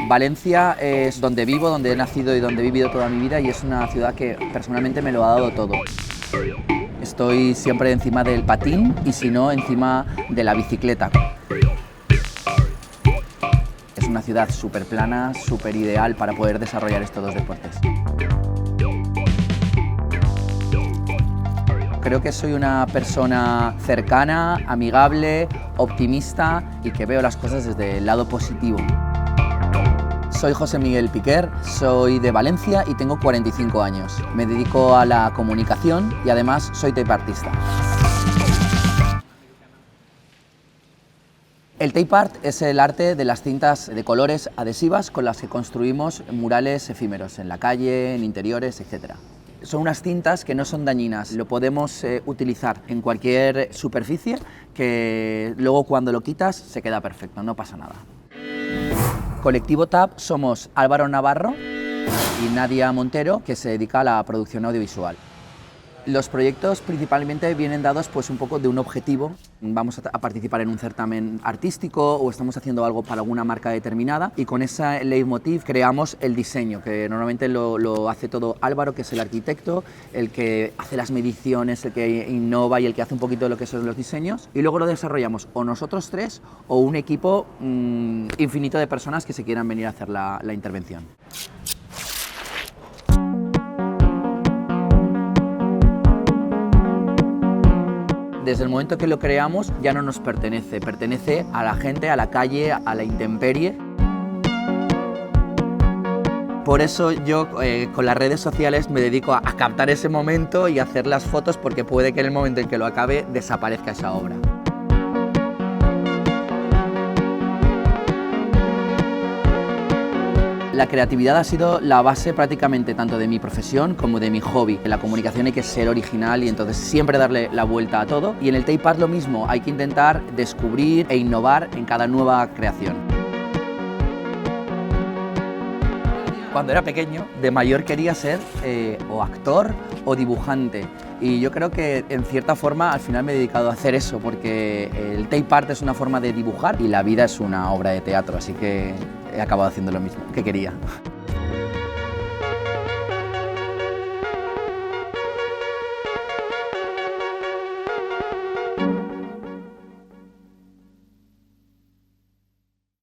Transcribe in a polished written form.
Valencia es donde vivo, donde he nacido y donde he vivido toda mi vida, y es una ciudad que personalmente me lo ha dado todo. Estoy siempre encima del patín y si no, encima de la bicicleta. Es una ciudad súper plana, súper ideal para poder desarrollar estos dos deportes. Creo que soy una persona cercana, amigable, optimista y que veo las cosas desde el lado positivo. Soy José Miguel Piquer, soy de Valencia y tengo 45 años. Me dedico a la comunicación y además soy tape artista. El tape art es el arte de las cintas de colores adhesivas con las que construimos murales efímeros en la calle, en interiores, etc. Son unas cintas que no son dañinas, lo podemos utilizar en cualquier superficie que luego cuando lo quitas se queda perfecto, no pasa nada. Colectivo TAP somos Álvaro Navarro y Nadia Montero, que se dedica a la producción audiovisual. Los proyectos principalmente vienen dados pues un poco de un objetivo. Vamos a participar en un certamen artístico o estamos haciendo algo para alguna marca determinada y con ese leitmotiv creamos el diseño, que normalmente lo hace todo Álvaro, que es el arquitecto, el que hace las mediciones, el que innova y el que hace un poquito de lo que son los diseños, y luego lo desarrollamos o nosotros tres o un equipo infinito de personas que se quieran venir a hacer la intervención. Desde el momento que lo creamos ya no nos pertenece, pertenece a la gente, a la calle, a la intemperie. Por eso yo con las redes sociales me dedico a captar ese momento y a hacer las fotos, porque puede que en el momento en que lo acabe desaparezca esa obra. La creatividad ha sido la base prácticamente tanto de mi profesión como de mi hobby. En la comunicación hay que ser original y entonces siempre darle la vuelta a todo. Y en el tape art lo mismo, hay que intentar descubrir e innovar en cada nueva creación. Cuando era pequeño, de mayor quería ser o actor o dibujante. Y yo creo que en cierta forma al final me he dedicado a hacer eso, porque el tape art es una forma de dibujar y la vida es una obra de teatro, así que he acabado haciendo lo mismo que quería.